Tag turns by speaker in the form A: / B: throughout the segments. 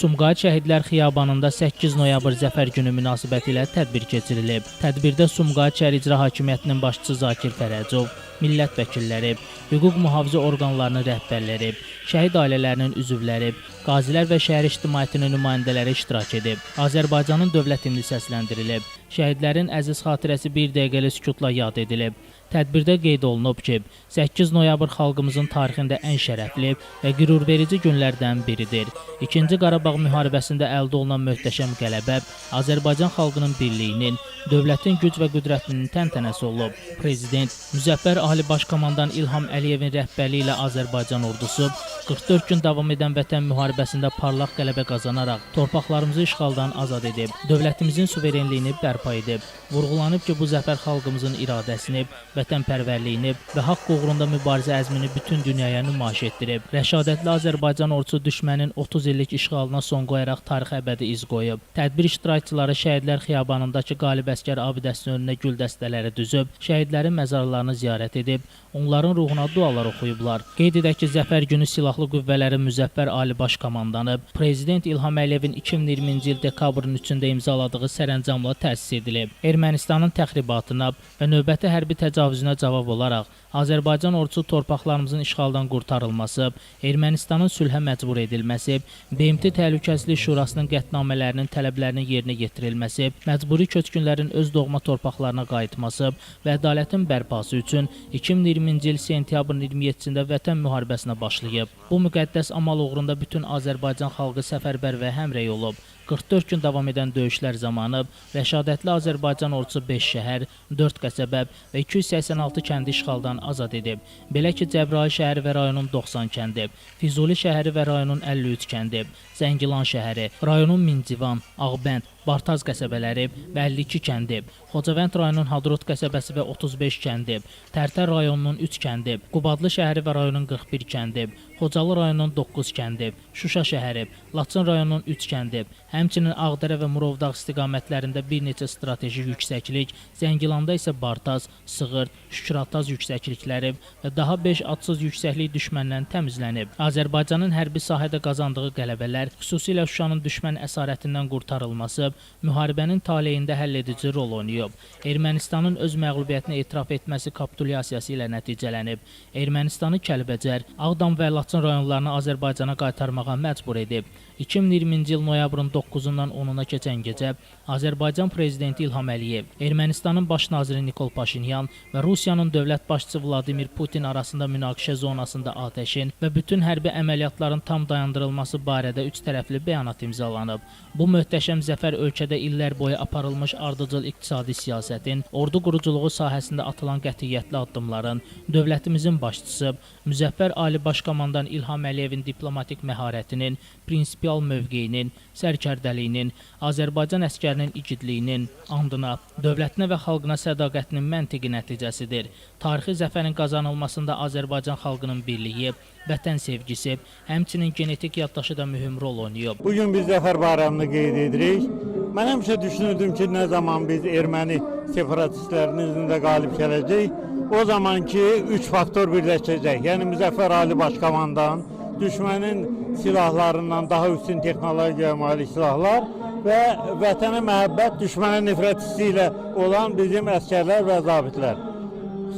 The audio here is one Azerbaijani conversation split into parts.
A: Sumqayıt Şəhidlər Xiyabanında 8 noyabr Zəfər günü münasibətilə tədbir keçirilib. Tədbirdə Sumqayıt şəhər İcra Hakimiyyətinin başçısı Zakir Fərəcov, millət vəkilləri, hüquq mühafizə orqanlarının rəhbərləri, şəhid ailələrinin üzvləri, qazilər və şəhər ictimaiyyətinin nümayəndələri iştirak edib. Azərbaycanın dövlət himni səsləndirilib. Şəhidlərin əziz xatirəsi bir dəqiqəlik sükutla yad edilib. Tədbirdə qeyd olunub ki, 8 noyabr xalqımızın tarixində ən şərəfli və qürurverici günlərdən biridir. 2-ci Qarabağ müharibəsində əldə olunan möhtəşəm qələbə Azərbaycan xalqının birliyinin, dövlətin güc və qüdrətinin təntənəsi olub. Prezident Müzəffər Ali Baş Komandan İlham Əliyevin rəhbərliyi ilə Azərbaycan ordusu 44 gün davam edən vətən müharibəsində parlaq qələbə qazanaraq torpaqlarımızı işğaldan azad edib, dövlətimizin suverenliyini bərpa edib. Vurğulanıb ki, bu zəfər xalqımızın iradəsini, vətənpərvərliyini və haqq uğrunda mübarizə əzmini bütün dünyaya nümayiş etdirib. Rəşadətli Azərbaycan ordusu düşmənin 30 illik işğalına son qoyaraq tarixə əbədi iz qoyub. Tədbir iştirakçıları Şəhidlər Xiyabanındakı Qalib Əsgər abidəsinin önünə gül dəstələri düzüb, şəhidlərin məzarlarını ziyarət edib, onların ruhuna dualar oxuyublar. Qeyd edək ki, Zəfər günü Silahlı Qüvvələrin Müzəffər Ali Baş Komandanı Prezident İlham Əliyevin 2020-ci il dekabrın 3-də imzaladığı sərəncamla təsis edilib. Ermənistanın təxribatına və növbəti hərbi təcavüzünə cavab olaraq Azərbaycan ordusu torpaqlarımızın işğaldan qurtarılması, Ermənistanın sülhə məcbur edilməsi, BMT Təhlükəsizlik Şurasının qətnamələrinin tələblərinin yerinə yetirilməsi, məcburi köçkünlərin öz doğma torpaqlarına qayıtması və ədalətin bərpası üçün 2020-ci il sentyabrın 27-də vətən müharibəsinə başlayıb. Bu müqəddəs amal uğrunda bütün Azərbaycan xalqı səfərbər və həmrəy olub. 44 gün davam edən döyüşlər zamanı rəşadətli Azərbaycan ordusu 5 şəhər, 4 qəsəbə və 286 kəndi işğaldan azad edib. Belə ki, Cəbrayıl şəhəri və rayonun 90 kəndi, Füzuli şəhəri və rayonun 53 kəndi, Zəngilan şəhəri, rayonun Mincivan, Ağbənd, Bartaz qəsəbələri və 52 kəndi, Xocavənd rayonunun Hadrut qəsəbəsi və 35 kəndi, Tərtər rayonunun 3 kəndi, Qubadlı şəhəri və rayonun 41 kəndi, Xocalı rayonunun 9 kəndi, Şuşa şəhəri, Laçın rayonunun 3 kəndi, həmçinin Ağdərə və Murovdağ istiqamətlərində bir neçə strateji yüksəklik, Zəngilanda isə Bartaz, Sığır, Şükrataz yüksəklikləri və daha 5 adsız yüksəklik düşməndən təmizlənib. Azərbaycanın hərbi sahədə qazandığı qələbələr, xüsusilə Şuşanın düşmən əsarətindən qurtarılması, müharibənin taleyində həlledici rol oynayıb. Ermənistanın öz məğlubiyyətini etiraf etməsi kapitulyasiyası ilə nəticələnib. Ermənistanı Kəlbəcər, Ağdam və Laçın rayonlarını Azərbaycana qaytarmağa məcbur edib. 2020-ci il noyabrın 9-dan 10-una keçən gecə Azərbaycan Prezidenti İlham Əliyev, Ermənistanın baş naziri Nikol Paşinyan və Rusiyanın dövlət başçısı Vladimir Putin arasında münaqişə zonasında atəşin və bütün hərbi əməliyyatların tam dayandırılması barədə üç tərəfli bəyanat imzalanıb. Bu möhtəşəm zəfər ölkədə illər boyu aparılmış ardıcıl iqtisadi siyasətin, ordu quruculuğu sahəsində atılan qətiyyətli addımların, dövlətimizin başçısı Müzəffər Ali Baş Komandan İlham Əliyevin diplomatik məharətinin, prinsipial mövqeyinin, sərkərdəliyinin, Azərbaycan əskərinin igidliyinin, andına, dövlətinə və xalqına sədaqətinin məntiqi nəticəsidir. Tarixi zəfərin qazanılmasında Azərbaycan xalqının birliyi, vətən sevgisi, həmçinin genetik yaddaşı da mühüm rol oynayıb.
B: Bugün biz Zəfər bayramını qeyd edirik. Mən həmişə düşünürdüm ki, nə zaman biz erməni separatistlərinin üzründə qalib gələcək, o zaman ki, 3 faktor birləşəcək. Yəni Müzəffər Ali Baş Komandan, düşmənin silahlarından daha üstün texnologiya malik silahlar və vətənə məhəbbət, düşmənə nifrət hissi ilə olan bizim əskərlər və zabitlər.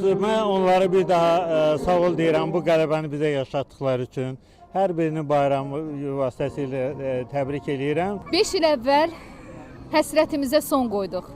B: Mən onları bir daha sağ ol deyirəm bu qələbəni bizə yaşatdıqları üçün. Hər birinin bayramı vasitəsilə təbrik edirəm.
C: 5 il əvvəl həsrətimizə son qoyduq,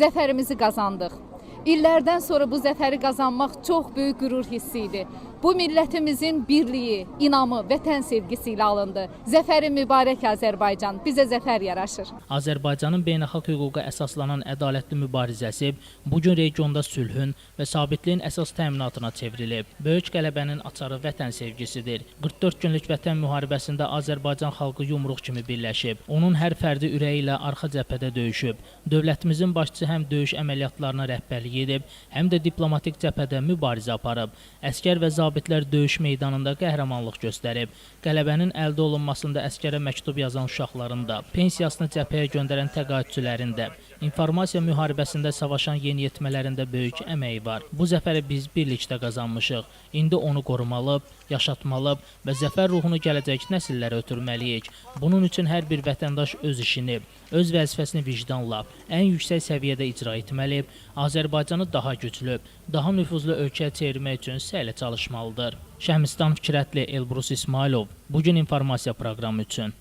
C: zəfərimizi qazandıq. İllərdən sonra bu zəfəri qazanmaq çox böyük qürur hissi idi. Bu millətimizin birliyi, inamı, vətən sevgisi ilə alındı. Zəfəri mübarək Azərbaycan, bizə zəfər yaraşır.
A: Azərbaycanın beynəlxalq hüquqa əsaslanan ədalətli mübarizəsi bugün regionda sülhün və sabitliyin əsas təminatına çevrilib. Böyük qələbənin açarı vətən sevgisidir. 44 günlük vətən müharibəsində Azərbaycan xalqı yumruq kimi birləşib. Onun hər fərdi ürəyi ilə arxa cəbhədə döyüşüb. Dövlətimizin başçısı həm döyüş əməliyyatlarına rəhbərlik edib, həm də diplomatik cəbhədə mübarizə aparıb. Əskər və zabitlər zabitlər döyüş meydanında qəhrəmanlıq göstərib. Qələbənin əldə olunmasında əskərə məktub yazan uşaqların da, pensiyasını cəbhəyə göndərən təqaüdçülərin də, informasiya müharibəsində savaşan yeniyetmələrin də böyük əməyi var. Bu zəfəri biz birlikdə qazanmışıq. İndi onu qorumalı, yaşatmalı və zəfər ruhunu gələcək nəsillərə ötürməliyik. Bunun üçün hər bir vətəndaş öz işini, öz vəzifəsini vicdanla, ən yüksək səviyyədə icra etməli, Azərbaycanı daha güclü, daha nüfuzlu ölkəyə çevirmək üçün səylə çalışmalıdır. Şəhmistan Fikrətli, Elbrus İsmailov, Bugün informasiya proqramı üçün.